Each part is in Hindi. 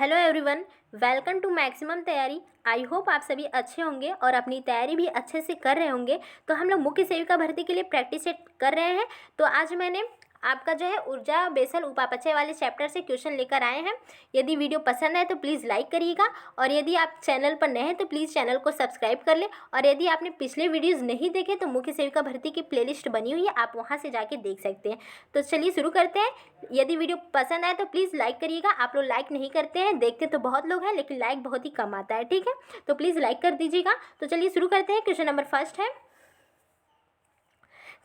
Hello everyone, welcome to maximum तैयारी। आई होप आप सभी अच्छे होंगे और अपनी तैयारी भी अच्छे से कर रहे होंगे। तो हम लोग मुख्य सेविका भर्ती के लिए प्रैक्टिस सेट कर रहे हैं। तो आज मैंने आपका जो है ऊर्जा बेसल उपापचय वाले चैप्टर से क्वेश्चन लेकर आए हैं। यदि वीडियो पसंद आए तो प्लीज़ लाइक करिएगा और यदि आप चैनल पर नए हैं तो प्लीज़ चैनल को सब्सक्राइब कर लें। और यदि आपने पिछले वीडियोज़ नहीं देखे तो मुख्य सेविका भर्ती की प्लेलिस्ट बनी हुई है, आप वहाँ से जाके देख सकते हैं। तो चलिए शुरू करते हैं। यदि वीडियो पसंद आए तो प्लीज़ लाइक करिएगा। आप लोग लाइक नहीं करते हैं, देखते तो बहुत लोग हैं लेकिन लाइक बहुत ही कम आता है, ठीक है। तो प्लीज़ लाइक कर दीजिएगा। तो चलिए शुरू करते हैं। क्वेश्चन नंबर फर्स्ट है,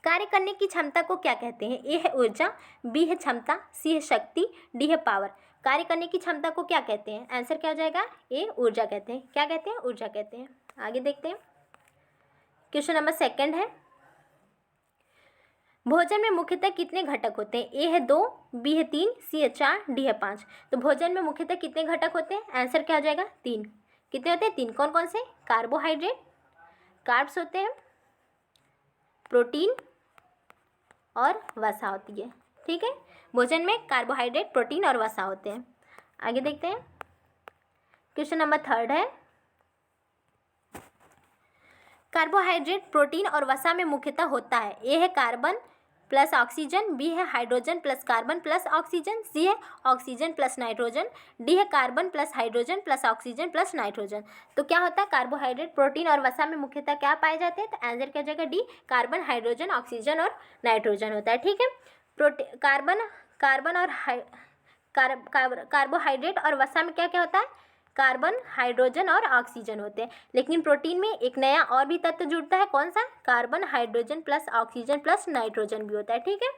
कार्य करने की क्षमता को क्या कहते हैं? ए है ऊर्जा, बी है क्षमता, सी है शक्ति, डी है पावर। कार्य करने की क्षमता को क्या कहते हैं? आंसर क्या हो जाएगा? ए ऊर्जा कहते हैं। क्या कहते हैं? ऊर्जा कहते हैं। आगे देखते हैं। क्वेश्चन नंबर सेकंड है, भोजन में मुख्यतः कितने घटक होते हैं? ए है 2, बी है 3, सी है 4, डी है 5। तो भोजन में मुख्यतः कितने घटक होते हैं? आंसर क्या हो जाएगा? 3। कितने होते हैं? 3। कौन कौन से? कार्बोहाइड्रेट, कार्ब्स होते हैं, प्रोटीन और वसा होती है, ठीक है। भोजन में कार्बोहाइड्रेट, प्रोटीन और वसा होते हैं। आगे देखते हैं। क्वेश्चन नंबर थर्ड है, कार्बोहाइड्रेट, प्रोटीन और वसा में मुख्यतः होता है। ए है कार्बन प्लस ऑक्सीजन, बी है hydrogen plus carbon plus oxygen, c है ऑक्सीजन प्लस नाइट्रोजन, डी है carbon plus hydrogen plus oxygen plus nitrogen. तो क्या होता है? कार्बोहाइड्रेट, प्रोटीन और वसा में मुख्यतः क्या पाए जाते हैं? तो आंसर क्या जाएगा? डी, कार्बन, हाइड्रोजन, ऑक्सीजन और नाइट्रोजन होता है, ठीक है। कार्बन और कार्बोहाइड्रेट और वसा में क्या क्या होता है? कार्बन, हाइड्रोजन और ऑक्सीजन होते हैं। लेकिन प्रोटीन में एक नया और भी तत्व जुड़ता है, कौन सा? Carbon, hydrogen plus oxygen plus nitrogen भी होता है, ठीक है।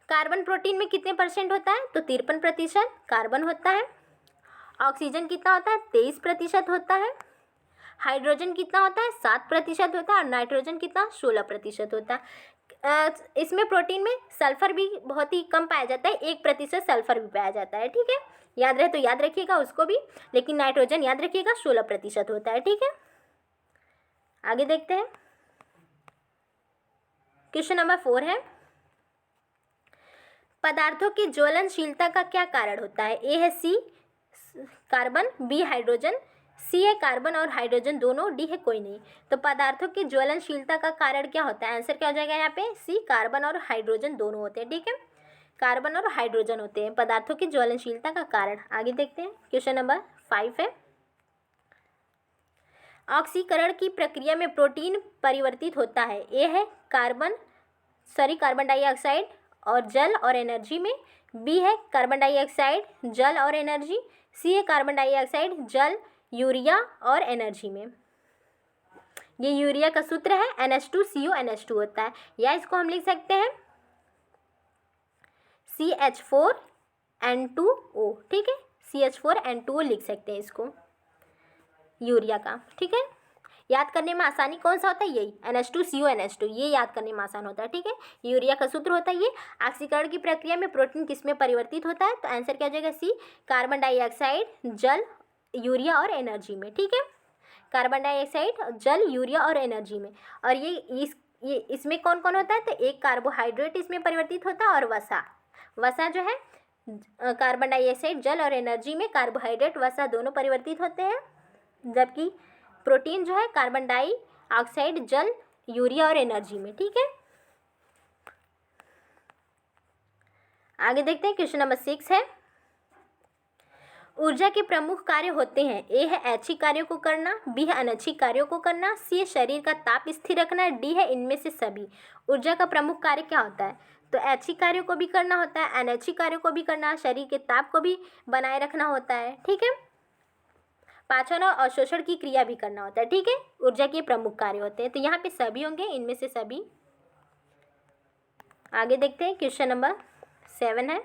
कार्बन प्रोटीन में कितने परसेंट होता है? तो 53% कार्बन होता है। ऑक्सीजन कितना होता है? 23% होता है। हाइड्रोजन कितना होता है? 7% होता है। और नाइट्रोजन कितना? 16% होता है। इसमें प्रोटीन में सल्फर भी बहुत ही कम पाया जाता है, 1% सल्फर भी पाया जाता है, ठीक है। याद रहे तो याद रखिएगा उसको भी। लेकिन नाइट्रोजन याद रखिएगा 16% होता है, ठीक है। आगे देखते हैं। क्वेश्चन नंबर 4 है, पदार्थों की ज्वलनशीलता का क्या कारण होता है? ए है सी कार्बन, बी हाइड्रोजन, सी है कार्बन और हाइड्रोजन दोनों, डी है कोई नहीं। तो पदार्थों की ज्वलनशीलता का कारण क्या होता है? आंसर क्या हो जाएगा यहाँ पे? सी, कार्बन और हाइड्रोजन दोनों होते हैं, ठीक है। कार्बन और हाइड्रोजन होते हैं पदार्थों की ज्वलनशीलता का कारण। आगे देखते हैं। क्वेश्चन नंबर 5 है, ऑक्सीकरण की प्रक्रिया में प्रोटीन परिवर्तित होता है। ए है कार्बन डाइऑक्साइड और जल और एनर्जी में, बी है कार्बन डाइऑक्साइड, जल और एनर्जी, सी है कार्बन डाइऑक्साइड, जल, यूरिया और एनर्जी में। ये यूरिया का सूत्र है NH2CO NH2 होता है, या इसको हम लिख सकते हैं CH4N2O, ठीक है। CH4N2O लिख सकते हैं इसको, यूरिया का, ठीक है। याद करने में आसानी कौन सा होता है? यही NH2CO NH2, ये याद करने में आसान होता है, ठीक है। यूरिया का सूत्र होता है ये। ऑक्सीकरण की प्रक्रिया में प्रोटीन किस में परिवर्तित होता है? तो आंसर क्या हो जाएगा? सी, कार्बन डाइऑक्साइड, जल, यूरिया और एनर्जी में, ठीक है। कार्बन डाइऑक्साइड, जल, यूरिया और एनर्जी में। और ये इसमें कौन कौन होता है? तो एक कार्बोहाइड्रेट इसमें परिवर्तित होता है और वसा जो है कार्बन डाइऑक्साइड, जल और एनर्जी में कार्बोहाइड्रेट, वसा दोनों परिवर्तित होते हैं। जबकि प्रोटीन जो है कार्बन डाइऑक्साइड, जल, यूरिया और एनर्जी में, ठीक है। आगे देखते हैं। क्वेश्चन नंबर 6 है, ऊर्जा के प्रमुख कार्य होते हैं। ए है ऐच्छिक कार्यों को करना, बी है अनैच्छिक कार्यों को करना, सी है शरीर का ताप स्थिर रखना, डी है इनमें से सभी। ऊर्जा का प्रमुख कार्य क्या होता है? तो ऐच्छिक कार्यों को भी करना होता है, अनैच्छिक कार्यों को भी करना, शरीर के ताप को भी बनाए रखना होता है, ठीक है। पाचन और अवशोषण की क्रिया भी करना होता है, ठीक है। ऊर्जा के प्रमुख कार्य होते हैं, तो यहाँ पे सभी होंगे, इनमें से सभी। आगे देखते हैं। क्वेश्चन नंबर 7 है,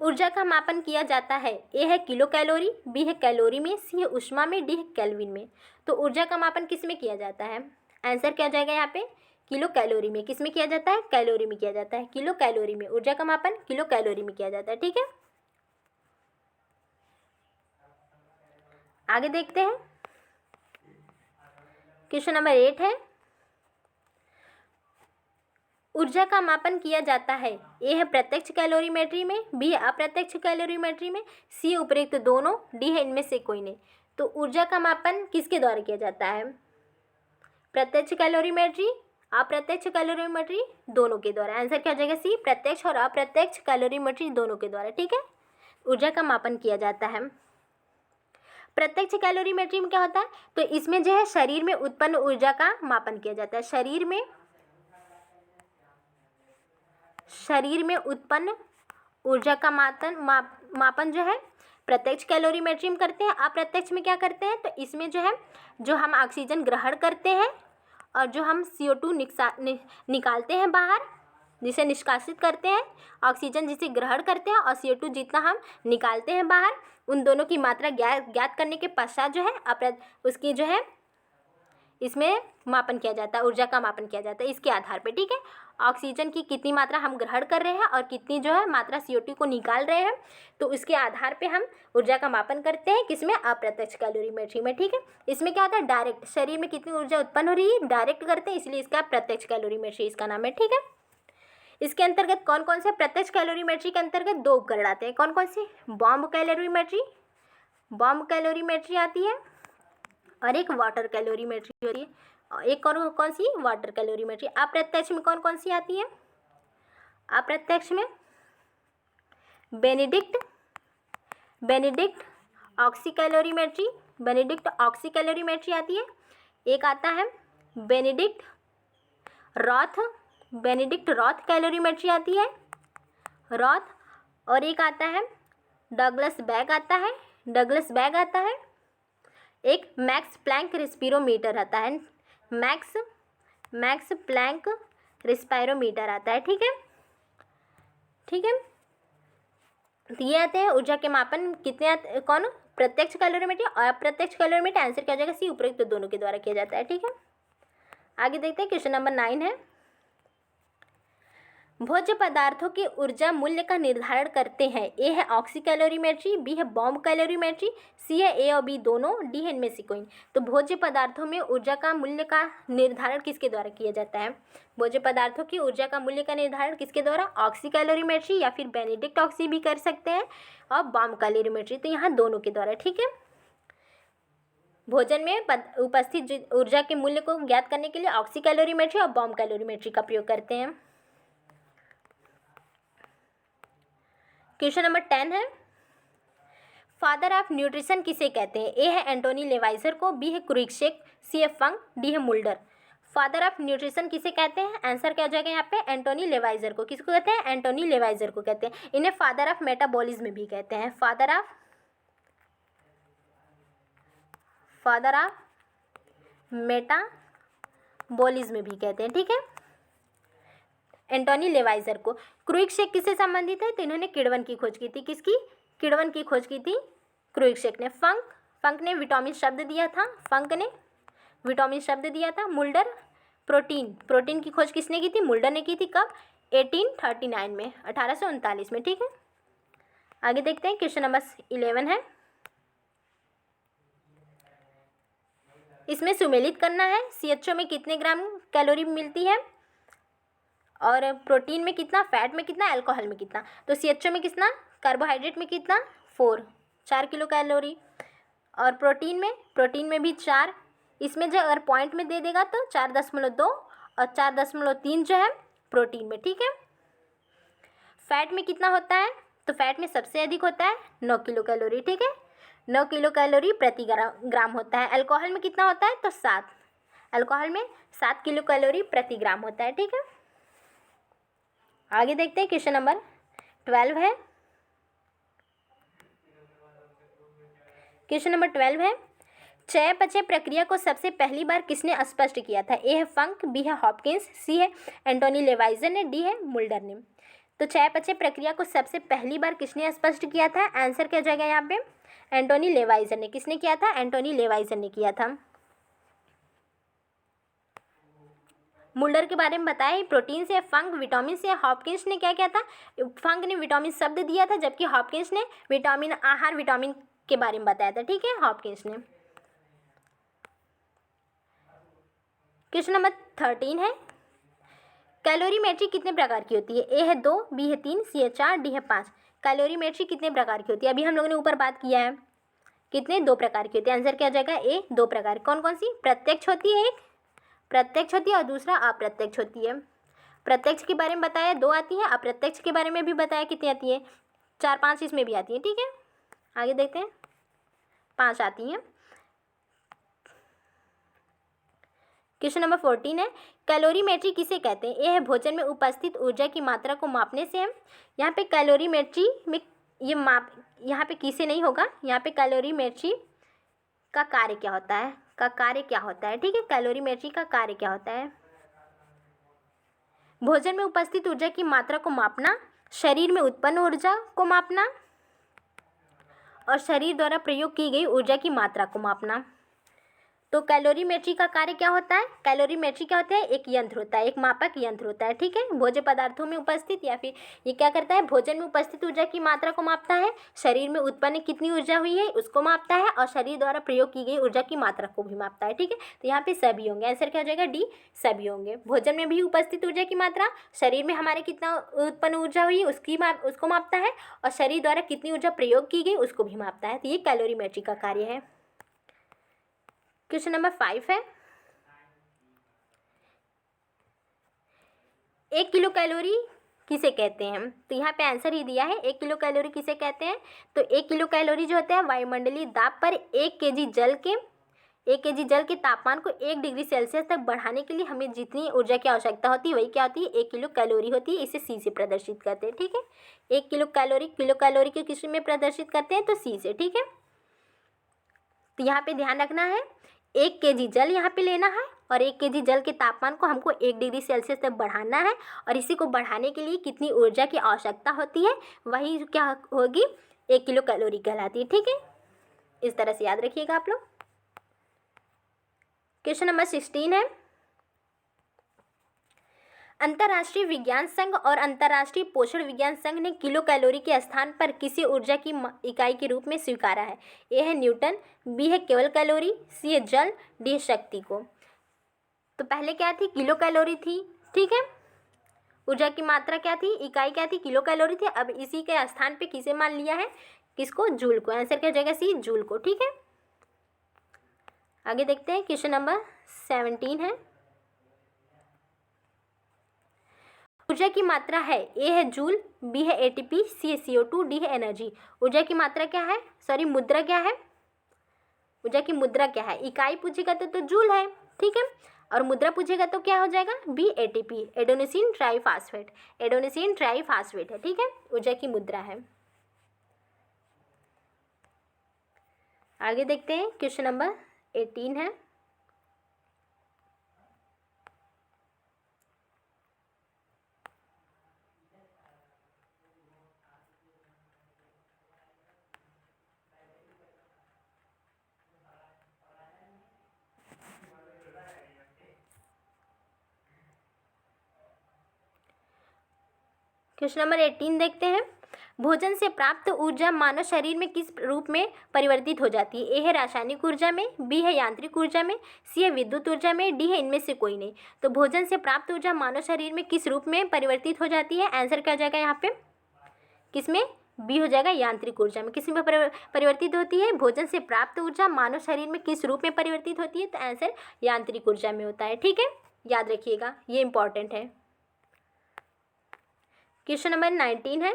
ऊर्जा का मापन किया जाता है। ए है किलो कैलोरी, बी है कैलोरी में, सी है ऊष्मा में, डी है केल्विन में। तो ऊर्जा का मापन किस में किया जाता है? आंसर क्या हो जाएगा यहाँ पे? किलो कैलोरी में। किस में किया जाता है? कैलोरी में किया जाता है। किलो कैलोरी में ऊर्जा का मापन किलो कैलोरी में किया जाता है, ठीक है। आगे देखते हैं। क्वेश्चन नंबर 8 है, ऊर्जा का मापन किया जाता है? ए है प्रत्यक्ष कैलोरीमेट्री में, बी है अप्रत्यक्ष कैलोरीमेट्री में, सी उपयुक्त दोनों, डी है इनमें से कोई नहीं। तो ऊर्जा का मापन किसके द्वारा किया जाता है? प्रत्यक्ष कैलोरीमेट्री, अप्रत्यक्ष कैलोरीमेट्री, दोनों के द्वारा। आंसर क्या हो जाएगा? सी, प्रत्यक्ष और अप्रत्यक्ष कैलोरीमेट्री दोनों के द्वारा। ठीक है, ऊर्जा का मापन किया जाता है। प्रत्यक्ष कैलोरीमेट्री में क्या होता है? तो इसमें जो है शरीर में उत्पन्न ऊर्जा का मापन किया जाता है। शरीर में उत्पन्न ऊर्जा का मापन जो है प्रत्यक्ष कैलोरीमेट्री में करते हैं। अप्रत्यक्ष में क्या करते हैं? तो इसमें जो है जो हम ऑक्सीजन ग्रहण करते हैं और जो हम CO2 निकालते हैं बाहर, जिसे निष्कासित करते हैं, ऑक्सीजन जिसे ग्रहण करते हैं और CO2 जितना हम निकालते हैं बाहर, उन दोनों की मात्रा ज्ञात करने के पश्चात जो है उसकी जो है इसमें मापन किया जाता है, ऊर्जा का मापन किया जाता है इसके आधार पे। ठीक है, ऑक्सीजन की कितनी मात्रा हम ग्रहण कर रहे हैं और कितनी जो है मात्रा CO2 को निकाल रहे हैं, तो उसके आधार पे हम ऊर्जा का मापन करते हैं। किसमें? अप्रत्यक्ष कैलोरीमेट्री में। ठीक है, इसमें क्या होता है? डायरेक्ट शरीर में कितनी ऊर्जा उत्पन्न हो रही है डायरेक्ट करते हैं, इसलिए इसका प्रत्यक्ष कैलोरीमेट्री इसका नाम है। ठीक है, इसके अंतर्गत कौन कौन से प्रत्यक्ष कैलोरीमेट्री के अंतर्गत 2 उपकरण आते हैं? कौन कौन से? बॉम्ब कैलोरीमेट्री आती है और एक वाटर कैलोरीमेट्री होती है। और एक कौन सी? Water calorimetry. अप्रत्यक्ष में कौन कौन सी आती है? अप्रत्यक्ष में बेनेडिक्ट ऑक्सी कैलोरीमेट्री आती है। एक आता है बेनेडिक्ट रॉथ कैलोरीमेट्री आती है, और एक आता है डगलस बैग आता है। एक मैक्स प्लैंक रेस्पिरोमीटर आता है, मैक्स प्लैंक रेस्पिरोमीटर आता है। ठीक है, तो ये आते हैं ऊर्जा के मापन कितने कौन? प्रत्यक्ष कैलोरीमेट्री और अप्रत्यक्ष कैलोरीमेट्री। आंसर क्या हो जाएगा? सी, उपयुक्त दोनों के द्वारा किया जाता है। ठीक है, आगे देखते हैं, क्वेश्चन नंबर 9 है, भोज्य पदार्थों के ऊर्जा मूल्य का निर्धारण करते हैं। ए है ऑक्सी कैलोरीमेट्री, बी है बॉम्ब कैलोरीमेट्री, सी है ए और बी दोनों, डी है इनमें से कोई। तो भोज्य पदार्थों में ऊर्जा का मूल्य का निर्धारण किसके द्वारा किया जाता है? भोज्य पदार्थों की ऊर्जा का मूल्य का निर्धारण किसके द्वारा? ऑक्सी कैलोरीमेट्री या फिर बेनेडिक्ट ऑक्सी भी कर सकते हैं और बॉम्ब कैलोरीमेट्री, तो यहाँ दोनों के द्वारा। ठीक है, भोजन में उपस्थित ऊर्जा के मूल्य को ज्ञात करने के लिए ऑक्सी कैलोरीमेट्री और बॉम्ब कैलोरीमेट्री का प्रयोग करते हैं। क्वेश्चन नंबर 10 है, फादर ऑफ न्यूट्रिशन किसे कहते हैं? ए है एंटोनी लेवाइजर को, बी है क्रुइक्सचेक, सी है फंक, डी है मुल्डर। फादर ऑफ न्यूट्रिशन किसे कहते हैं? आंसर क्या हो जाएगा यहाँ पे? एंटोनी लेवाइजर को। किसको कहते हैं? एंटोनी लेवाइजर को कहते हैं। इन्हें फादर ऑफ मेटाबॉलिज्म भी कहते हैं, फादर ऑफ मेटाबॉलिज्म भी कहते हैं। ठीक है, एंटोनी लेवाइजर को। क्रुइक्सचेक किससे संबंधित है? तो इन्होंने किण्वन की खोज की थी। किसकी? किण्वन की खोज की थी क्रुइक्सचेक ने। फंक ने विटामिन शब्द दिया था, मुल्डर प्रोटीन की खोज किसने की थी? मुल्डर ने की थी। कब? 1839 में, 1839 में। ठीक है, आगे देखते हैं, क्वेश्चन नंबर 11 है, इसमें सुमेलित करना है। CHO में कितने ग्राम कैलोरी मिलती है और प्रोटीन में कितना, फैट में कितना, अल्कोहल में कितना। तो CHO में कितना, कार्बोहाइड्रेट में कितना, 4 किलो कैलोरी, और प्रोटीन में भी 4। इसमें जो अगर पॉइंट में दे देगा तो 4.2 और 4.3 जो है प्रोटीन में। ठीक है, फैट में कितना होता है? तो फैट में सबसे अधिक होता है 9 किलो कैलोरी। ठीक है, 9 किलो कैलोरी प्रति ग्राम होता है। अल्कोहल में कितना होता है? तो 7, अल्कोहल में 7 किलो कैलोरी प्रति ग्राम होता है। ठीक है, आगे देखते हैं, क्वेश्चन नंबर 12 है। क्वेश्चन नंबर 12 है, चयापचय प्रक्रिया को सबसे पहली बार किसने स्पष्ट किया था? ए है फंक, बी है हॉपकिंस, सी है एंटोनी लेवाइजर ने, डी है मुल्डर ने। तो चयापचय प्रक्रिया को सबसे पहली बार किसने स्पष्ट किया था? आंसर क्या जाएगा यहाँ पे? एंटोनी लेवाइजर ने। किसने किया था? एंटोनी लेवाइजर ने किया था। मुल्डर के बारे में बताया, प्रोटीन से, फंक विटामिन से। हॉपकिंस ने क्या किया था? फंक ने विटामिन शब्द दिया था, जबकि हॉपकिंस ने विटामिन के बारे में बताया था। ठीक है, हॉपकिंस ने। क्वेश्चन नंबर 13 है, कैलोरीमेट्री कितने प्रकार की होती है? ए है 2, बी है 3, सी है 4, डी है 5। कैलोरीमेट्री कितने प्रकार की होती है? अभी हम लोगों ने ऊपर बात किया है, कितने? 2 प्रकार की होती है। आंसर क्या हो जाएगा? ए, 2 प्रकार। कौन कौन सी? प्रत्यक्ष होती है, एक प्रत्यक्ष होती है और दूसरा अप्रत्यक्ष होती है। प्रत्यक्ष के बारे में बताया 2 आती है, अप्रत्यक्ष के बारे में भी बताया कितनी आती है? 4-5 इसमें भी आती है। ठीक है, आगे देखते हैं, 5 आती हैं। क्वेश्चन नंबर 14 है, कैलोरीमेट्री किसे कहते हैं? ए है भोजन में उपस्थित ऊर्जा की मात्रा को मापने से हम यहाँ पे कैलोरीमेट्री में ये माप यहाँ पे किसे नहीं होगा, यहाँ पे कैलोरीमेट्री का कार्य क्या होता है, का कार्य क्या होता है। ठीक है, कैलोरीमेट्री का कार्य क्या होता है? भोजन में उपस्थित ऊर्जा की मात्रा को मापना, शरीर में उत्पन्न ऊर्जा को मापना और शरीर द्वारा प्रयोग की गई ऊर्जा की मात्रा को मापना। तो कैलोरीमेट्री का कार्य क्या होता है? कैलोरीमेट्री क्या होता है? एक यंत्र होता है, एक मापक यंत्र होता है। ठीक है, भोज्य पदार्थों में उपस्थित या फिर ये क्या करता है? भोजन में उपस्थित ऊर्जा की मात्रा को मापता है, शरीर में उत्पन्न कितनी ऊर्जा हुई है उसको मापता है और शरीर द्वारा प्रयोग की गई ऊर्जा की मात्रा को भी मापता है। ठीक है, तो यहाँ पे सभी होंगे। आंसर क्या हो जाएगा? डी, सभी होंगे। भोजन में भी उपस्थित ऊर्जा की मात्रा, शरीर में हमारे कितना उत्पन्न ऊर्जा हुई उसको मापता है और शरीर द्वारा कितनी ऊर्जा प्रयोग की गई उसको भी मापता है। तो ये कैलोरीमेट्री का कार्य है। क्वेश्चन नंबर 5 है, 1 किलो कैलोरी किसे कहते हैं? तो यहाँ पे आंसर ही दिया है, 1 किलो कैलोरी किसे कहते हैं? तो 1 किलो कैलोरी जो होता है वायुमंडलीय दाब पर 1 केजी जल के तापमान को 1 डिग्री सेल्सियस तक बढ़ाने के लिए हमें जितनी ऊर्जा की आवश्यकता होती है वही क्या होती है? 1 किलो कैलोरी होती है। इसे सी से प्रदर्शित करते हैं। ठीक है, 1 किलो कैलोरी को किस में प्रदर्शित करते हैं? तो सी से। ठीक है, तो यहाँ पे ध्यान रखना है, 1 केजी जल यहाँ पे लेना है और 1 केजी जल के तापमान को हमको 1 डिग्री सेल्सियस तक बढ़ाना है और इसी को बढ़ाने के लिए कितनी ऊर्जा की आवश्यकता होती है वही क्या होगी? 1 किलो कैलोरी कहलाती है। ठीक है, इस तरह से याद रखिएगा आप लोग। क्वेश्चन नंबर 16 है, अंतर्राष्ट्रीय विज्ञान संघ और अंतर्राष्ट्रीय पोषण विज्ञान संघ ने किलो कैलोरी के स्थान पर किसी ऊर्जा की इकाई के रूप में स्वीकारा है? ए है न्यूटन, बी है केवल कैलोरी, सी है जल, डी है शक्ति को। तो पहले क्या थी? किलो कैलोरी थी। ठीक है, ऊर्जा की मात्रा क्या थी? इकाई क्या थी? किलो कैलोरी थी। अब इसी के स्थान पे किसे मान लिया है? किसको? जूल को। आंसर क्या हो जाएगा? सी, जूल को। ठीक है, आगे देखते हैं। क्वेश्चन नंबर 17 है, ऊर्जा की मात्रा है, ए है जूल, बी है एटीपी, सी है CO2, डी है एनर्जी। ऊर्जा की मात्रा क्या है? सॉरी, मुद्रा क्या है? ऊर्जा की मुद्रा क्या है? इकाई पूछेगा तो जूल है। ठीक है, और मुद्रा पूछेगा तो क्या हो जाएगा? B, ATP, adenosine triphosphate. Adenosine triphosphate है। ठीक है, ऊर्जा की मुद्रा है। आगे देखते हैं। क्वेश्चन नंबर 18 है, क्वेश्चन नंबर 18 देखते हैं। भोजन से प्राप्त ऊर्जा मानव शरीर में किस रूप में परिवर्तित हो जाती है? ए है रासायनिक ऊर्जा में, बी है यांत्रिक ऊर्जा में, सी है विद्युत ऊर्जा में, डी है इनमें से कोई नहीं। तो भोजन से प्राप्त ऊर्जा मानव शरीर में किस रूप में परिवर्तित हो जाती है? आंसर क्या हो जाएगा यहाँ पे? किसमें? बी हो जाएगा, यांत्रिक ऊर्जा में। किस में परिवर्तित होती है? भोजन से प्राप्त ऊर्जा मानव शरीर में किस रूप में परिवर्तित होती है? तो आंसर यांत्रिक ऊर्जा में होता है। ठीक है, याद रखिएगा, ये इंपॉर्टेंट है। क्वेश्चन नंबर 19 है,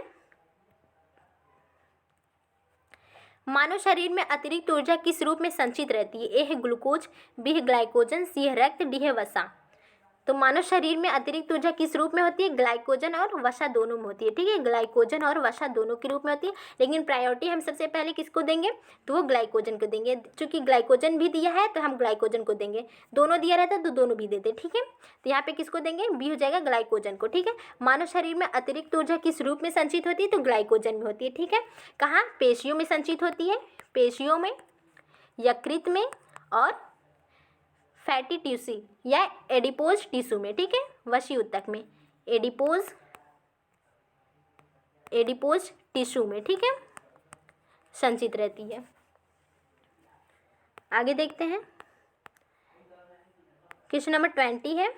मानव शरीर में अतिरिक्त ऊर्जा किस रूप में संचित रहती है? ए है ग्लूकोज, बी है ग्लाइकोजन, सी है रक्त, डी है वसा। तो मानव शरीर में अतिरिक्त ऊर्जा किस रूप में होती है? ग्लाइकोजन और वसा दोनों में होती है। ठीक है, ग्लाइकोजन और वसा दोनों के रूप में होती है, लेकिन प्रायोरिटी हम सबसे पहले किसको देंगे? तो वो ग्लाइकोजन को देंगे। चूंकि ग्लाइकोजन भी दिया है तो हम ग्लाइकोजन को देंगे, दोनों दिया रहता तो दोनों भी देते। ठीक है, तो यहाँ पे किसको देंगे? बी हो जाएगा, ग्लाइकोजन को। ठीक है, मानव शरीर में अतिरिक्त ऊर्जा किस रूप में संचित होती है? तो ग्लाइकोजन में होती है। ठीक है, कहाँ? पेशियों में संचित होती है, पेशियों में, यकृत में और फैटी टिश्यू या एडिपोज टिश्यू में। ठीक है, वसी ऊतक में, एडिपोज टिश्यू में। ठीक है, संचित रहती है। आगे देखते हैं। क्वेश्चन नंबर 20 है,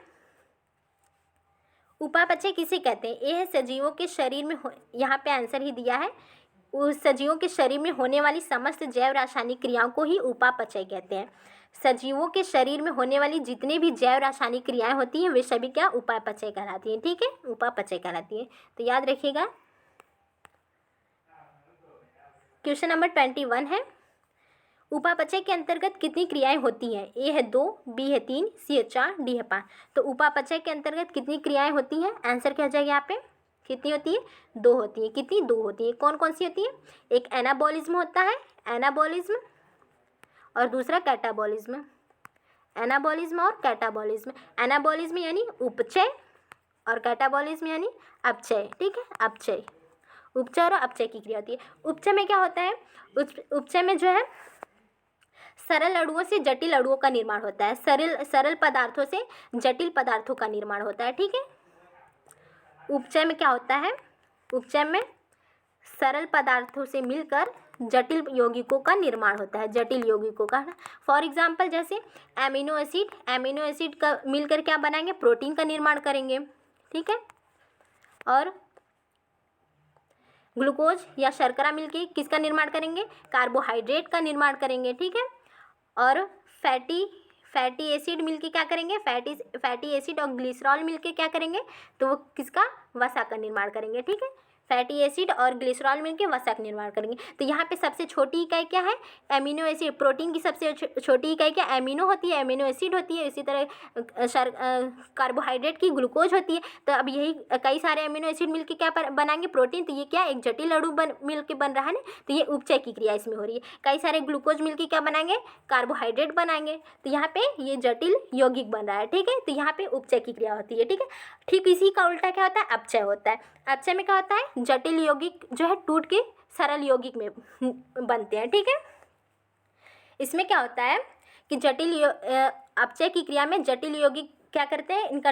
उपापचय किसे कहते हैं? ये है सजीवों के शरीर में यहाँ पे आंसर ही दिया है, उस सजीवों के शरीर में होने वाली समस्त जैव रासायनिक क्रियाओं को ही उपापचय कहते हैं। सजीवों के शरीर में होने वाली जितनी भी जैव रासायनिक क्रियाएं होती हैं वे सभी क्या उपापचय कहलाती हैं। ठीक है, उपापचय कहलाती है, तो याद रखिएगा। क्वेश्चन नंबर 21 है, उपापचय के अंतर्गत कितनी क्रियाएं होती हैं? ए है 2, बी है 3, सी है 4, डी है 5। तो उपापचय के अंतर्गत कितनी क्रियाएं होती हैं? आंसर क्या हो जाएगा यहाँ पे? कितनी होती है? 2 होती है। कितनी? 2 होती है। कौन कौन सी होती है? एक एनाबॉलिज्म होता है, एनाबॉलिज्म, और दूसरा कैटाबॉलिज्म। एनाबॉलिज्म और कैटाबॉलिज्म। एनाबॉलिज्म यानी उपचय और कैटाबॉलिज्म यानी अपचय। ठीक है, अपचय, उपचय और अपचय की क्रिया होती है। उपचय में क्या होता है? उपचय में जो है सरल अणुओं से जटिल अणुओं का निर्माण होता है। सरल पदार्थों से जटिल पदार्थों का निर्माण होता है। ठीक है, उपचय में क्या होता है? उपचय में सरल पदार्थों से मिलकर जटिल यौगिकों का निर्माण होता है, जटिल यौगिकों का। फॉर एग्जाम्पल जैसे एमिनो एसिड का मिलकर क्या बनाएंगे? प्रोटीन का निर्माण करेंगे। ठीक है, और ग्लूकोज या शर्करा मिलकर किसका निर्माण करेंगे? कार्बोहाइड्रेट का निर्माण करेंगे। ठीक है, और फैटी एसिड मिलके क्या करेंगे? फैटी एसिड और ग्लिसरॉल मिलके क्या करेंगे? तो वो किसका? वसा का निर्माण करेंगे। ठीक है, फैटी एसिड और ग्लिसरॉल मिलके वसा का निर्माण करेंगे। तो यहाँ पे सबसे छोटी इकाई क्या है? Amino acid. प्रोटीन की सबसे छोटी इकाई क्या? एमिनो होती है, एमिनो एसिड होती है। इसी तरह कार्बोहाइड्रेट की ग्लूकोज होती है। तो अब यही कई सारे एमिनो एसिड मिलके क्या बनाएंगे? प्रोटीन। तो ये क्या? एक जटिल अणु मिलके बन रहा है ना, तो ये उपचय की क्रिया इसमें हो रही है। कई सारे ग्लूकोज मिलके क्या बनाएंगे? कार्बोहाइड्रेट बनाएंगे। तो यहाँ पे ये जटिल यौगिक बन रहा है। ठीक है, तो यहाँ पे उपचय की क्रिया होती है। ठीक है, ठीक इसी का उल्टा क्या होता है? अपचय होता है। अपचय में क्या होता है? जटिल यौगिक जो है टूट के सरल यौगिक में बनते हैं। ठीक है, इसमें क्या होता है कि अपचय की क्रिया में जटिल यौगिक क्या करते हैं? इनका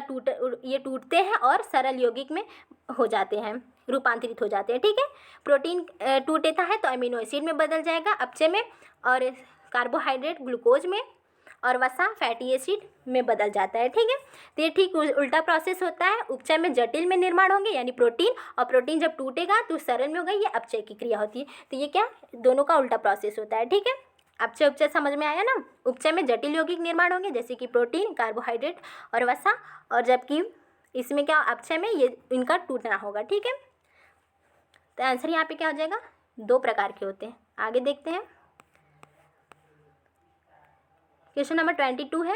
ये टूटते हैं और सरल यौगिक में हो जाते हैं, रूपांतरित हो जाते हैं। ठीक है, प्रोटीन टूटता है तो अमीनो एसिड में बदल जाएगा अपचय में, और कार्बोहाइड्रेट ग्लूकोज में, और वसा फैटी एसिड में बदल जाता है। ठीक है, तो ये ठीक उल्टा प्रोसेस होता है। उपचय में जटिल में निर्माण होंगे यानी प्रोटीन, और प्रोटीन जब टूटेगा तो सरल में होगा, ये अपचय की क्रिया होती है। तो ये क्या? दोनों का उल्टा प्रोसेस होता है। ठीक है, अपचय उपचय समझ में आया ना? उपचय में जटिल यौगिक निर्माण होंगे जैसे कि प्रोटीन, कार्बोहाइड्रेट और वसा, और जबकि इसमें क्या? अपचय में ये इनका टूटना होगा। ठीक है, तो आंसर यहाँ पे क्या हो जाएगा? 2 प्रकार के होते हैं। आगे देखते हैं, क्वेश्चन नंबर 22 है,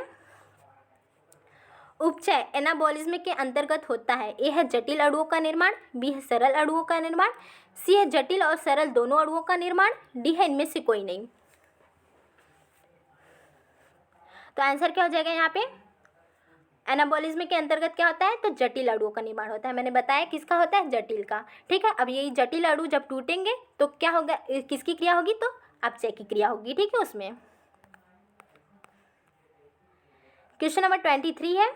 उपचय एनाबॉलिज्म के अंतर्गत होता है। ए है जटिल अणुओं का निर्माण, बी है सरल अणुओं का निर्माण, सी है जटिल और सरल दोनों अणुओं का निर्माण, डी है इनमें से कोई नहीं। तो आंसर क्या हो जाएगा यहाँ पे? एनाबॉलिज्म के अंतर्गत क्या होता है? तो जटिल अणुओं का निर्माण होता है। मैंने बताया किसका होता है? जटिल का। ठीक है, अब यही जटिल अणु जब टूटेंगे तो क्या होगा? किसकी क्रिया होगी? तो अपचय की क्रिया होगी। ठीक है, उसमें क्वेश्चन नंबर 23 है,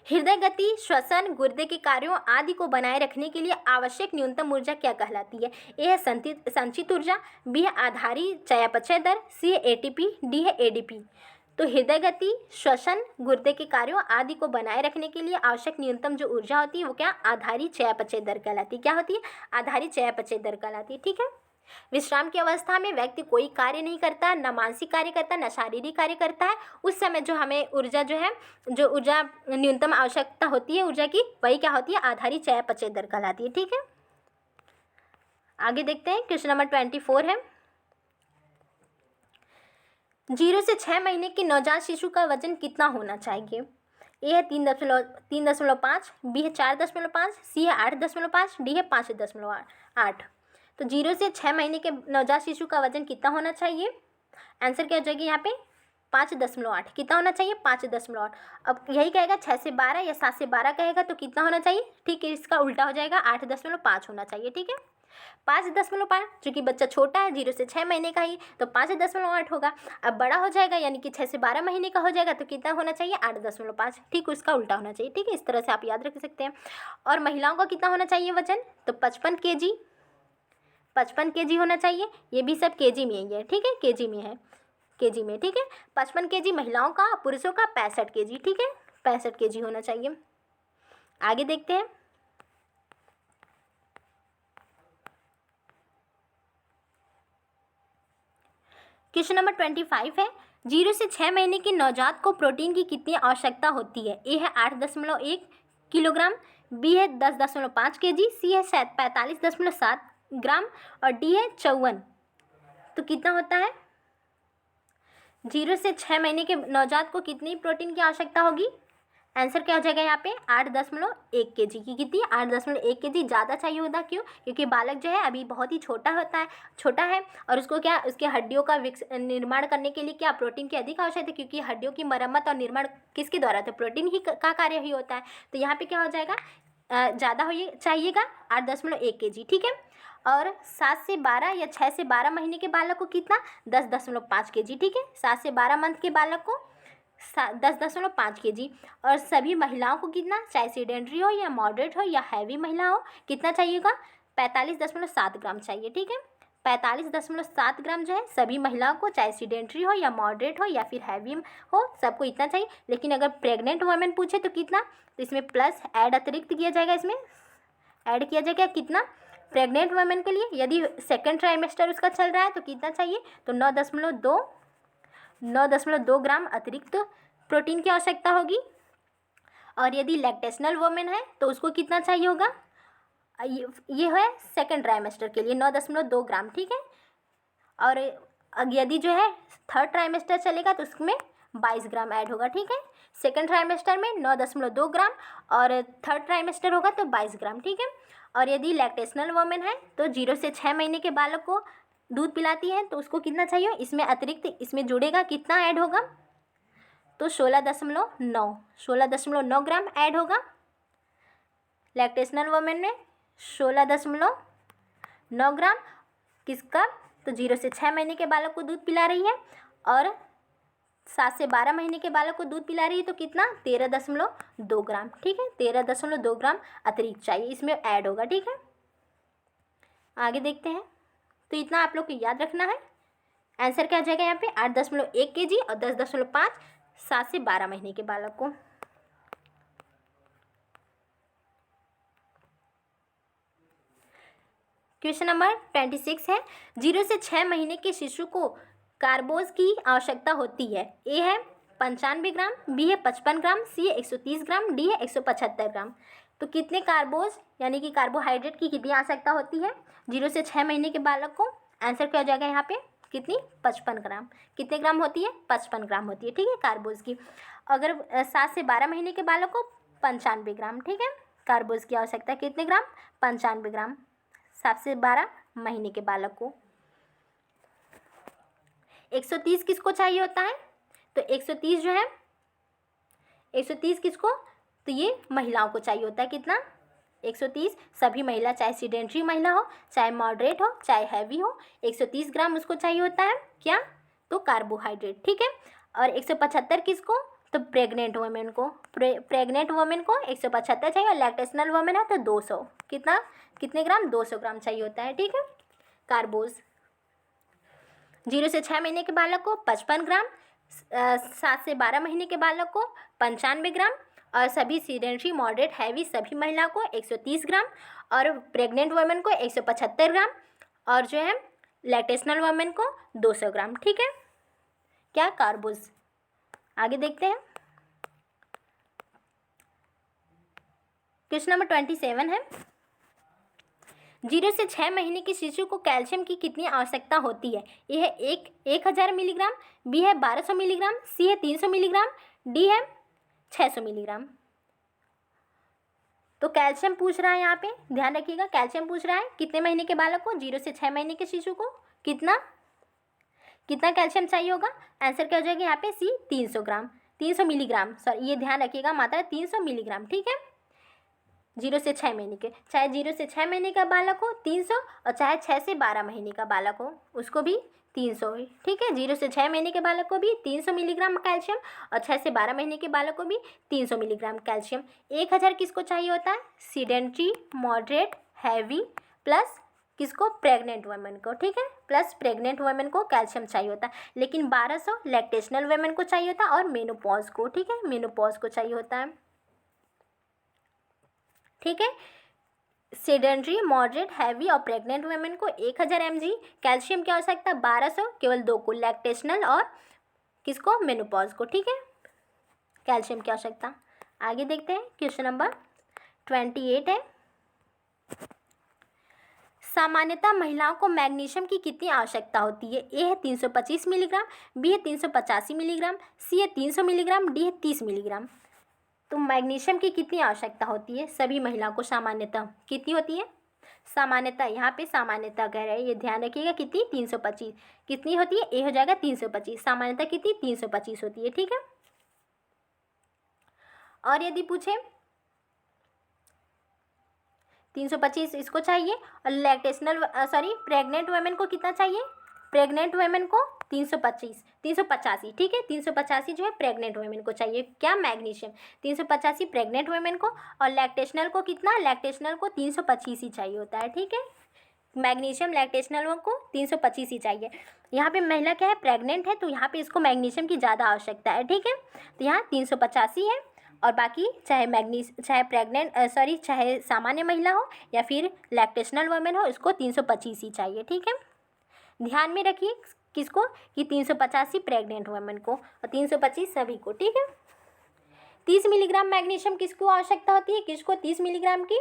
हृदय गति, श्वसन, गुर्दे के कार्यों आदि को बनाए रखने के लिए आवश्यक न्यूनतम ऊर्जा क्या कहलाती है? ए है संचित ऊर्जा, बी है आधारी चयापचय दर, सी है एटीपी, डी है एडीपी। तो हृदय गति, श्वसन, गुर्दे के कार्यों आदि को बनाए रखने के लिए आवश्यक न्यूनतम जो ऊर्जा होती है वो क्या? आधारी चयापचय दर कहलाती है। क्या होती है? आधारी चयापचय दर कहलाती है। ठीक है, विश्राम की अवस्था में व्यक्ति कोई कार्य नहीं करता, न मानसिक कार्य करता, न शारीरिक कार्य करता है। उस समय जो हमें ऊर्जा जो है, जो ऊर्जा न्यूनतम आवश्यकता होती है ऊर्जा की, वही क्या होती है? आधारी चयापचय दर कहलाती है। ठीक है, आगे देखते हैं, क्वेश्चन नंबर 24 है, 0 से 6 महीने के नवजात शिशु का वजन कितना होना चाहिए? ए है 3.5, बी है 4.5, सी है 8.5, डी है 5.8। तो 0 से 6 महीने के नवजात शिशु का वजन कितना होना चाहिए? आंसर क्या हो जाएगी यहाँ पे? 5.8। कितना होना चाहिए? 5.8। अब यही कहेगा 6 से 12 या 7 से 12 कहेगा तो कितना होना चाहिए? ठीक है, इसका उल्टा हो जाएगा, 8.5 होना चाहिए। ठीक है, 5.5, चूँकि बच्चा छोटा है 0 से 6 महीने का ही, तो 5.8 होगा। अब बड़ा हो जाएगा यानी कि 6 से 12 महीने का हो जाएगा तो कितना होना चाहिए? 8.5। ठीक, उसका उल्टा होना चाहिए। ठीक है, इस तरह से आप याद रख सकते हैं। और महिलाओं का कितना होना चाहिए वजन? तो 55 kg होना चाहिए। ये भी सब kg में ही है। ठीक है, kg में है, kg में। ठीक है, 55 kg महिलाओं का, पुरुषों का 65 kg। ठीक है, 65 kg होना चाहिए। आगे देखते हैं। क्वेश्चन नंबर 25 है, 0 से 6 महीने की नवजात को प्रोटीन की कितनी आवश्यकता होती है? ए है 8.1 किलोग्राम, बी है 10.5 kg, सी है 45.7 ग्राम और डी है 54। तो कितना होता है? 0 से 6 महीने के नवजात को कितनी प्रोटीन की आवश्यकता होगी? आंसर क्या हो जाएगा यहाँ पे? 8.1 kg की। कितनी? 8.1 kg। ज़्यादा चाहिए होता, क्यों? क्योंकि बालक जो है अभी बहुत ही छोटा है और उसको क्या, उसके हड्डियों का निर्माण करने के लिए क्या प्रोटीन की अधिक आवश्यकता है, क्योंकि हड्डियों की मरम्मत और निर्माण किसके द्वारा? तो प्रोटीन ही का कार्य ही होता है। तो यहाँ पे क्या हो जाएगा? ज़्यादा हो चाहिएगा 8.1 kg, ठीक है। और 7 से 12 या 6 से 12 महीने के बालक को कितना? 10.5 kg, ठीक है। 7 से 12 मंथ के बालक को 10.5 kg। और सभी महिलाओं को कितना? चाहे सीडेंट्री हो या मॉडरेट हो या हैवी महिला हो, कितना चाहिएगा? 45.7 ग्राम चाहिए, ठीक है। 45.7 ग्राम जो है सभी महिलाओं को, चाहे सीडेंट्री हो या मॉडरेट हो या फिर हैवी हो, सबको इतना चाहिए। लेकिन अगर प्रेग्नेंट वुमेन पूछे तो कितना? तो इसमें प्लस ऐड अतिरिक्त किया जाएगा, इसमें ऐड किया जाएगा कितना? प्रेग्नेंट वुमेन के लिए यदि सेकेंड ट्राइमेस्टर उसका चल रहा है तो कितना चाहिए? तो 9.2 ग्राम अतिरिक्त प्रोटीन की आवश्यकता होगी। और यदि लैक्टेशनल वुमेन है तो उसको कितना चाहिए होगा? ये है सेकेंड ट्राइमेस्टर के लिए 9.2 ग्राम, ठीक है। और यदि जो है थर्ड ट्राइमेस्टर चलेगा तो उसमें 22 ग्राम ऐड होगा, ठीक है। सेकेंड ट्राइमेस्टर में 9.2 ग्राम और थर्ड ट्राइमेस्टर होगा तो 22 ग्राम, ठीक है। और यदि लैक्टेशनल वुमेन है तो 0 से 6 महीने के बालक को दूध पिलाती है तो उसको कितना चाहिए? इसमें अतिरिक्त इसमें जुड़ेगा, कितना ऐड होगा? तो 16.9 ग्राम ऐड होगा। लैक्टेशनल वुमेन में 16.9 ग्राम किसका? तो 0 से 6 महीने के बालक को दूध पिला रही है और 7 से 12 महीने के बालक को दूध पिला रही है तो कितना? 13.2 ग्राम, ठीक है। 13.2 ग्राम अतिरिक्त चाहिए, इसमें ऐड होगा, ठीक है। आगे देखते हैं। तो इतना आप लोग को याद रखना है। आंसर क्या आ जाएगा यहाँ पे? 8.1 kg और 10.5 7 से 12 महीने के बालक को। क्वेश्चन नंबर 26 है, 0 से 6 महीने के शिशु को कार्बोज की आवश्यकता होती है। ए है 95 ग्राम, बी है 55 ग्राम, सी है 130 ग्राम, डी है 175 ग्राम। तो कितने कार्बोज यानी कि कार्बोहाइड्रेट की कितनी आवश्यकता होती है 0 से 6 महीने के बालक को? आंसर क्या हो जाएगा यहाँ पे? कितनी? 55 ग्राम। कितने ग्राम होती है? 55 ग्राम होती है, ठीक है, कार्बोज की। अगर 7 से 12 महीने के बालक को 95 ग्राम, ठीक है। कार्बोज की आवश्यकता कितने ग्राम? 95 ग्राम 7 से 12 महीने के बालक को। 130 किसको चाहिए होता है? तो 130 जो है 130 किसको? तो ये महिलाओं को चाहिए होता है। कितना? 130 सभी महिला, चाहे सीडेंट्री महिला हो, चाहे मॉडरेट हो, चाहे हैवी हो, 130 ग्राम उसको चाहिए होता है। क्या? तो कार्बोहाइड्रेट, ठीक है। और 175 किसको? तो प्रेग्नेंट वुमेन को। प्रेग्नेंट वुमेन को 175 चाहिए और लैक्टेशनल वुमेन है तो 200। कितना? कितने ग्राम? 200 ग्राम चाहिए होता है, ठीक है, कार्बोज। 0 से 6 महीने के बालक को 55 ग्राम, 7 से 12 महीने के बालक को 95 ग्राम और सभी सीडेंट्री मॉडरेट हैवी सभी महिला को 130 ग्राम और प्रेग्नेंट वुमेन को 175 ग्राम और जो है लैक्टेशनल वुमेन को 200 ग्राम, ठीक है, क्या? कार्बोज। आगे देखते हैं। क्वेश्चन नंबर 27 है, 0 से 6 महीने के शिशु को कैल्शियम की कितनी आवश्यकता होती है? ये है 1000 मिलीग्राम, बी है 1200 मिलीग्राम, सी है 300 मिलीग्राम, डी है 600 मिलीग्राम। तो कैल्शियम पूछ रहा है यहाँ पे, ध्यान रखिएगा, कैल्शियम पूछ रहा है कितने महीने के बालक को? 0 से 6 महीने के शिशु को कितना कैल्शियम चाहिए होगा? आंसर क्या हो जाएगा यहाँ पे? सी, 300 ग्राम, 300 मिलीग्राम, सॉरी ये ध्यान रखिएगा, मात्रा 300 मिलीग्राम, ठीक है। 0 से 6 महीने के, चाहे 0 से 6 महीने का बालक हो 300 और चाहे 6 से 12 महीने का बालक हो उसको भी 300, ठीक है। 0 से 6 महीने के बालक को भी 300 मिलीग्राम कैल्शियम और 6 से 12 महीने के बालक को भी 300 मिलीग्राम कैल्शियम। 1000 किसको चाहिए होता है? सीडेंट्री, मॉडरेट, हैवी प्लस किसको? प्रेग्नेंट वुमेन को, ठीक है। प्लस प्रेग्नेंट वुमेन को कैल्शियम चाहिए होता है, लेकिन 1200 लैक्टेशनल वुमेन को चाहिए होता है और मेनोपॉज को, ठीक है, मेनोपॉज को चाहिए होता है, ठीक है। सेडेंट्री, मॉडरेट, हैवी और प्रेग्नेंट वुमेन को 1000 mg कैल्शियम की आवश्यकता, 1200 केवल 2 को, लैक्टेशनल और किसको? मेनोपॉज को, ठीक है, कैल्शियम की आवश्यकता। आगे देखते हैं, क्वेश्चन नंबर 28 है। सामान्यतः महिलाओं को मैग्नीशियम की कितनी आवश्यकता होती है? ए है 325 मिलीग्राम, बी है 385 मिलीग्राम, सी है 300 मिलीग्राम, डी है 30 मिलीग्राम। तो मैग्नीशियम की कितनी आवश्यकता होती है सभी महिलाओं को? सामान्यतः कितनी होती है? सामान्यतः, यहाँ पे सामान्यतः कह रहे हैं, ये ध्यान रखिएगा, कितनी? 325। कितनी होती है? ए हो जाएगा 325, सामान्यतः कितनी? 325 होती है, ठीक है। और यदि पूछे 325 इसको चाहिए, और लैक्टेशनल प्रेग्नेंट वुमेन को कितना चाहिए? प्रेग्नेंट वुमेन को 385, ठीक है, 385 जो है प्रेग्नेंट वुमेन को चाहिए, क्या? मैग्नीशियम। 385 प्रेग्नेंट वुमेन को, और लैक्टेशनल को कितना? लैक्टेशनल को 325 ही चाहिए होता है, ठीक है। मैग्नीशियम लैक्टेशनल को 325 ही चाहिए। यहाँ पे महिला क्या है? प्रेग्नेंट है, तो यहाँ पे इसको मैग्नीशियम की ज़्यादा आवश्यकता है, ठीक है। तो यहाँ 385 है, और बाकी चाहे प्रेग्नेंट चाहे सामान्य महिला हो या फिर लैक्टेशनल वुमेन हो, इसको 325 ही चाहिए, ठीक है। ध्यान में रखिए किसको? कि 385 प्रेग्नेंट वुमेन को और 325 सभी को, ठीक है। 30 मिलीग्राम मैग्नीशियम किसको आवश्यकता होती है? किसको 30 मिलीग्राम की?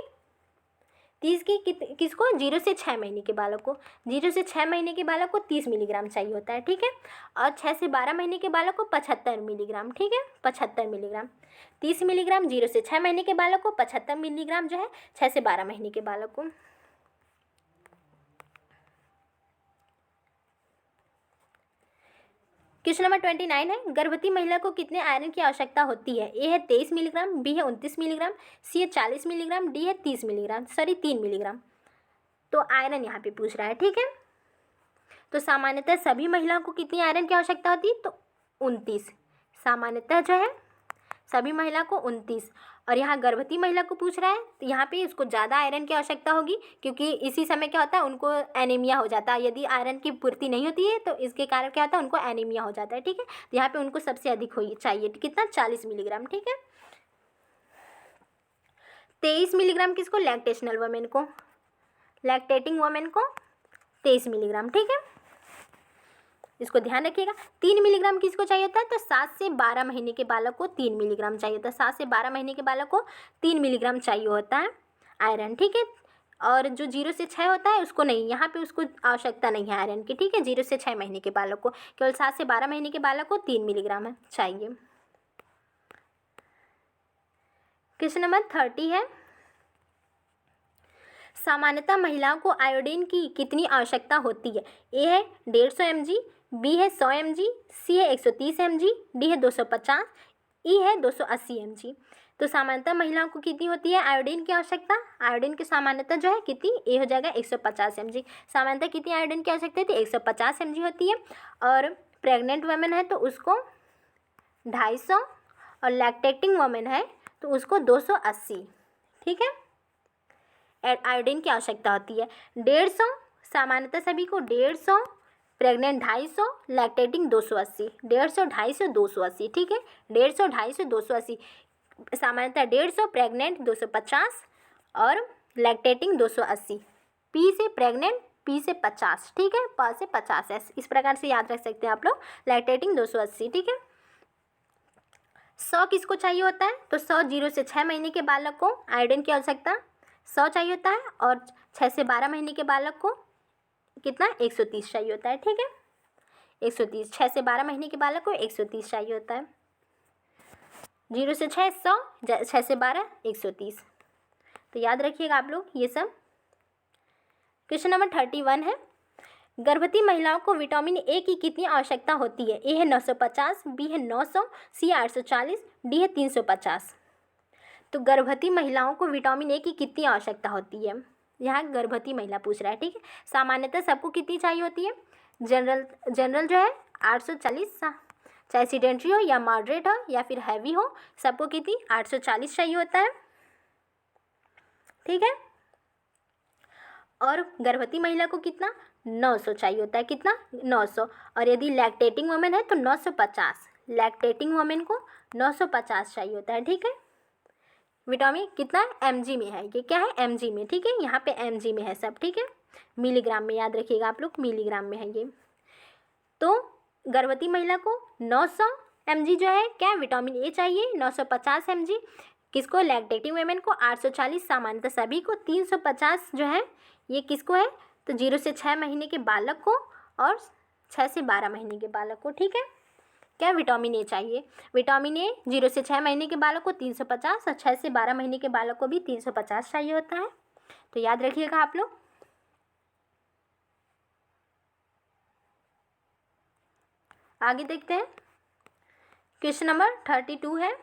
30 की किसको? 0 से 6 महीने के बालक को, 0 से 6 महीने के बालक को 30 मिलीग्राम चाहिए होता है, ठीक है। और 6 से 12 महीने के बालक को 75 मिलीग्राम, ठीक है, 75 मिलीग्राम। 30 मिलीग्राम 0 से 6 महीने के बालक को, 75 मिलीग्राम जो है 6 से 12 महीने के बालक को। क्वेश्चन नंबर 29 है। गर्भवती महिला को कितने आयरन की आवश्यकता होती है? ए है 23 मिलीग्राम, बी है 29 मिलीग्राम, सी है 40 मिलीग्राम, डी है 3 मिलीग्राम। तो आयरन यहाँ पे पूछ रहा है, ठीक है। तो सामान्यतः सभी महिलाओं को कितनी आयरन की आवश्यकता होती है? तो 29, सामान्यतः जो है सभी महिला को 29। और यहाँ गर्भवती महिला को पूछ रहा है, तो यहाँ पे उसको ज़्यादा आयरन की आवश्यकता होगी, क्योंकि इसी समय क्या होता है, उनको एनीमिया हो जाता है। यदि आयरन की पूर्ति नहीं होती है तो इसके कारण क्या होता है, उनको एनीमिया हो जाता है, ठीक है। तो यहाँ पे उनको सबसे अधिक चाहिए, कितना? 40 मिलीग्राम, ठीक है। 23 मिलीग्राम किसको? लैक्टेशनल वुमेन को, लैक्टेटिंग वुमेन को 23 मिलीग्राम, ठीक है, इसको ध्यान रखिएगा। 3 मिलीग्राम किसको चाहिए होता है? तो 7 से 12 महीने के बालक को 3 मिलीग्राम चाहिए होता है, 7 से 12 महीने के बालक को 3 मिलीग्राम चाहिए होता है आयरन, ठीक है। और जो 0 से 6 होता है उसको नहीं, यहाँ पे उसको आवश्यकता नहीं है आयरन की, ठीक है। 0 से 6 महीने के बालक को, केवल 7 से 12 महीने के बालक को 3 मिलीग्राम चाहिए। क्वेश्चन नंबर 30 है। सामान्यतः महिलाओं को आयोडीन की कितनी आवश्यकता होती है? ए है 150 mg, बी है 100 mg, सी है 130 mg, डी है 250, ई है 280 mg। तो सामान्यतः महिलाओं को कितनी होती है आयोडीन की आवश्यकता? आयोडीन की सामान्यतः जो है कितनी? ए हो जाएगा 150 mg। सामान्यतः कितनी आयोडीन की आवश्यकता होती है? 150 mg होती है। और प्रेग्नेंट वुमेन है तो उसको 250, और लैक्टेटिंग वुमेन है तो उसको 280, ठीक है, आयोडीन की आवश्यकता होती है। 150 सामान्यतः सभी को 150, प्रेग्नेंट 250, लैक्टेटिंग 280, 150, 250, 280, ठीक है, 150, 250, 280, सामान्यतः 150, प्रेग्नेंट 250 और लैक्टेटिंग 280। पी से प्रेग्नेंट, पी से 50, ठीक है, प से 50 है, इस प्रकार से याद रख सकते हैं आप लोग। लैक्टेटिंग 280, ठीक है। 100 किसको चाहिए होता है? तो 100 0 से 6 महीने के बालक को आयोडीन की आवश्यकता 100 चाहिए होता है, और 6 से 12 महीने के बालक को कितना? 130 चाहिए होता है, ठीक है, 130। 6 से 12 महीने के बालक को 130 चाहिए होता है। 0 से 6 100, 6 से 12 130। तो याद रखिएगा आप लोग ये सब। क्वेश्चन नंबर 31 है। गर्भवती महिलाओं को विटामिन ए की कितनी आवश्यकता होती है? ए है 950, बी है 900, सी 840, डी है 350। तो गर्भवती महिलाओं को विटामिन ए की कितनी आवश्यकता होती है? यहाँ गर्भवती महिला पूछ रहा है, ठीक है। सामान्यतः सबको कितनी चाहिए होती है? जनरल जो है 840, चाहे सीडेंट्री हो या मॉडरेट हो या फिर हैवी हो, सबको कितनी? 840 चाहिए होता है, ठीक है। और गर्भवती महिला को कितना 900 चाहिए होता है, कितना 900। और यदि लैक्टेटिंग वुमेन है तो 950, लैक्टेटिंग वुमेन को 950 चाहिए होता है, ठीक है। विटामिन कितना mg में है, ये क्या है mg में, ठीक है, यहाँ पे mg में है सब, ठीक है। मिलीग्राम में याद रखिएगा आप लोग, मिलीग्राम में है ये। तो गर्भवती महिला को 900 mg जो है क्या विटामिन ए चाहिए, 950 mg किसको, लैक्टेटिंग वुमेन को, 840 सामान्यतः सभी को, 350 जो है ये किसको है, तो 0 से 6 महीने के बालक को और 6 से 12 महीने के बालक को, ठीक है। क्या विटामिन ए चाहिए, विटामिन ए 0 से 6 महीने के बालक को 350 और 6 से 12 महीने के बालक को भी 350 चाहिए होता है। तो याद रखिएगा आप लोग। आगे देखते हैं, क्वेश्चन नंबर 32 है,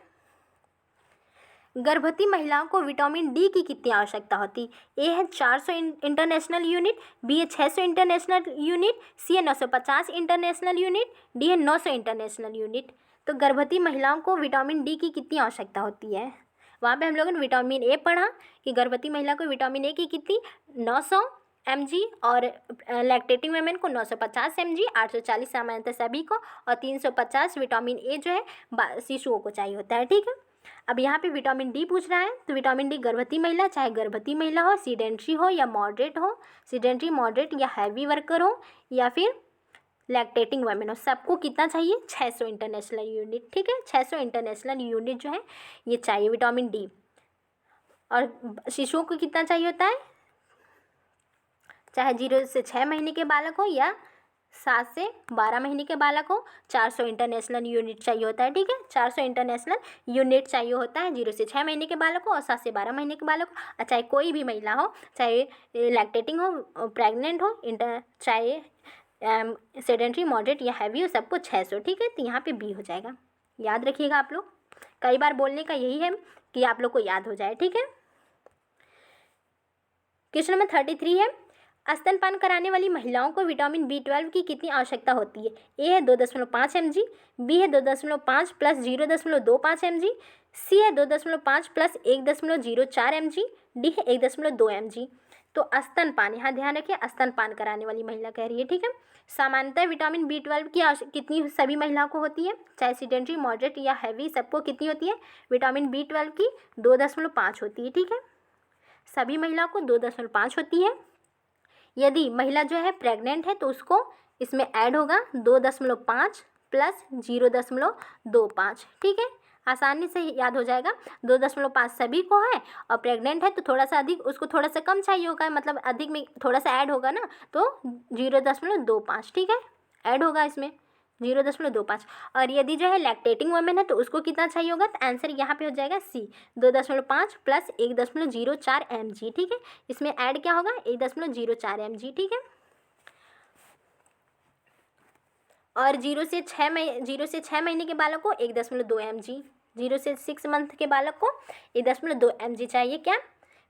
गर्भवती महिलाओं को विटामिन डी की कितनी आवश्यकता होती है। ए है 400 इंटरनेशनल यूनिट, बी है 600 इंटरनेशनल यूनिट, सी है 950 इंटरनेशनल यूनिट, डी है 900 इंटरनेशनल यूनिट। तो गर्भवती महिलाओं को विटामिन डी की कितनी आवश्यकता होती है। वहाँ पे हम लोगों ने विटामिन ए पढ़ा कि गर्भवती महिला को विटामिन ए की कितनी 900 mg और लैक्टेटिंग वुमेन को 950 mg, 840 सामान्यतः सभी को और 350 विटामिन ए जो है शिशुओं को चाहिए होता है, ठीक है। अब यहाँ पे विटामिन डी पूछ रहा है, तो विटामिन डी गर्भवती महिला, चाहे गर्भवती महिला हो, सीडेंट्री हो या मॉडरेट हो, सीडेंट्री मॉडरेट या हैवी वर्कर हो या फिर लैक्टेटिंग वुमेन हो, सबको कितना चाहिए 600 इंटरनेशनल यूनिट, ठीक है। 600 इंटरनेशनल यूनिट जो है ये चाहिए विटामिन डी। और शिशुओं को कितना चाहिए होता है, चाहे 0 से 6 महीने के बालक हो या 7 से 12 महीने के बालक हो, 400 इंटरनेशनल यूनिट चाहिए होता है, ठीक है। 400 इंटरनेशनल यूनिट चाहिए होता है 0 से 6 महीने के बालक को और 7 से 12 महीने के बालक को, चाहे कोई भी महिला हो, चाहे लैक्टेटिंग हो, प्रेग्नेंट हो, चाहे सेडेंट्री मॉडरेट या हैवी हो, सबको 600, ठीक है। तो यहाँ पे बी हो जाएगा, याद रखिएगा आप लोग। कई बार बोलने का यही है कि आप लोग को याद हो जाए, ठीक है। क्वेश्चन नंबर 33 है, स्तनपान कराने वाली महिलाओं को विटामिन B12 की कितनी आवश्यकता होती है। ए है 2.5 mg, बी है 2.5 प्लस 0.25 mg, सी है 2.5 प्लस 1.04 mg, डी है 1.2 mg। तो स्तनपान, यहाँ ध्यान रखिए, स्तनपान कराने वाली महिला कह रही है, ठीक है। सामान्यतः विटामिन B12 की कितनी सभी महिलाओं को होती है, चाहे सीडेंट्री मॉडरेट या हैवी, सबको कितनी होती है विटामिन B12 की 2.5 होती है, ठीक है। सभी महिलाओं को 2.5 होती है। यदि महिला जो है प्रेग्नेंट है तो उसको इसमें ऐड होगा 2.5 प्लस 0.25, ठीक है। आसानी से याद हो जाएगा, 2.5 सभी को है और प्रेग्नेंट है तो थोड़ा सा अधिक, उसको थोड़ा सा कम चाहिए होगा, मतलब अधिक में थोड़ा सा ऐड होगा ना, तो 0.25, ठीक है, ऐड होगा इसमें 0.25। और यदि जो है लैक्टेटिंग वुमेन है तो उसको कितना चाहिए होगा, तो आंसर यहाँ पे हो जाएगा सी, 2.5 प्लस 1.04 mg, ठीक है। इसमें ऐड क्या होगा 1.04 mg, ठीक है। और 0 से 6 महीने के बालक को 1.2 mg, 0 से 6 मंथ के बालक को 1.2 mg चाहिए क्या,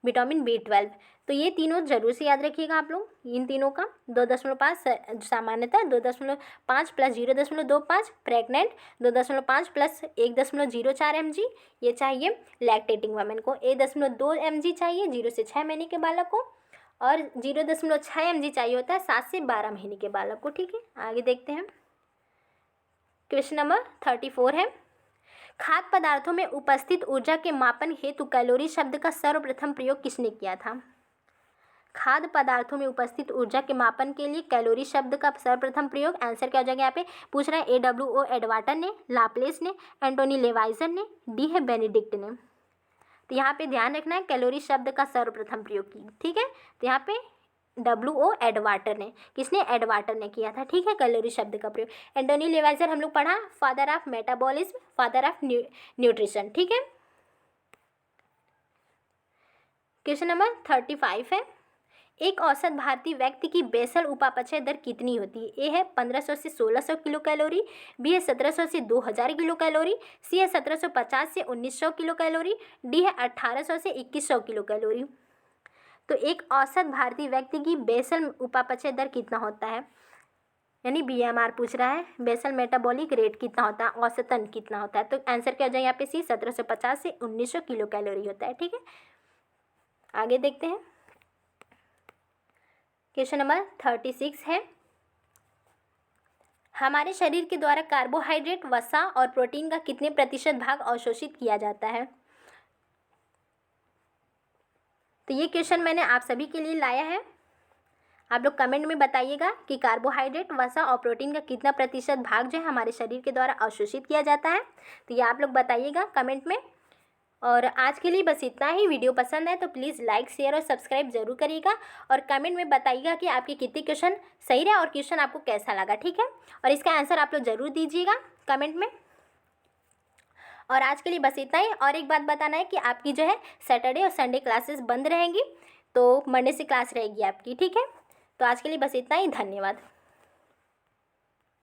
विटामिन B12। तो ये तीनों जरूर से याद रखिएगा आप लोग, इन तीनों का 2.5 सामान्यतः, 2.5 प्लस 0.25 प्रेग्नेंट, 2.5 प्लस 1.04 mg ये चाहिए लैक्टेटिंग वुमेन को, 1.2 mg चाहिए 0 से 6 महीने के बालक को और 0.6 mg चाहिए होता है 7 से 12 महीने के बालक को, ठीक है। आगे देखते हैं, क्वेश्चन नंबर 34 है, खाद्य पदार्थों में उपस्थित ऊर्जा के मापन हेतु कैलोरी शब्द का सर्वप्रथम प्रयोग किसने किया था। खाद्य पदार्थों में उपस्थित ऊर्जा के मापन के लिए कैलोरी शब्द का सर्वप्रथम प्रयोग, आंसर क्या हो जाएगा, यहाँ पे पूछ रहा है AWO एडवाटर ने, लाप्लेस ने, एंटोनी लेवाइजर ने, डी है बेनेडिक्ट ने। तो यहाँ पे ध्यान रखना है कैलोरी शब्द का सर्वप्रथम प्रयोग की, ठीक है। तो यहाँ पे WO एडवाटर ने, किसने, एडवाटर ने किया था, ठीक है, कैलोरी शब्द का प्रयोग। एंटोनी लेवाइजर हम लोग पढ़ा father of metabolism, father of nutrition, ठीक है। क्वेश्चन नंबर 35 है, एक औसत भारतीय व्यक्ति की बेसल उपापचय दर कितनी होती है। ए है 1500 से 1600 किलो कैलोरी, बी है 1700 से 2000 किलो कैलोरी, सी है 1750 से 1900 किलो कैलोरी, डी है 1800 से 2100 किलो कैलोरी। तो एक औसत भारतीय व्यक्ति की बेसल उपापचय दर कितना होता है, यानी BMR पूछ रहा है, बेसल मेटाबॉलिक रेट कितना होता है, औसतन कितना होता है। तो आंसर क्या हो जाए यहाँ पे सी, 1750 से 1900 किलो कैलोरी होता है, ठीक है। आगे देखते हैं, क्वेश्चन नंबर 36 है, हमारे शरीर के द्वारा कार्बोहाइड्रेट, वसा और प्रोटीन का कितने प्रतिशत भाग अवशोषित किया जाता है। तो ये क्वेश्चन मैंने आप सभी के लिए लाया है। आप लोग कमेंट में बताइएगा कि कार्बोहाइड्रेट, वसा और प्रोटीन का कितना प्रतिशत भाग जो है हमारे शरीर के द्वारा अवशोषित किया जाता है। तो ये आप लोग बताइएगा कमेंट में। और आज के लिए बस इतना ही। वीडियो पसंद है तो प्लीज़ लाइक, शेयर और सब्सक्राइब जरूर करिएगा और कमेंट में बताइएगा कि आपके कितने क्वेश्चन सही रहे और क्वेश्चन आपको कैसा लगा, ठीक है। और इसका आंसर आप लोग ज़रूर दीजिएगा कमेंट में। और आज के लिए बस इतना ही। और एक बात बताना है कि आपकी जो है सैटरडे और संडे क्लासेस बंद रहेंगी, तो मंडे से क्लास रहेगी आपकी, ठीक है। तो आज के लिए बस इतना ही। धन्यवाद।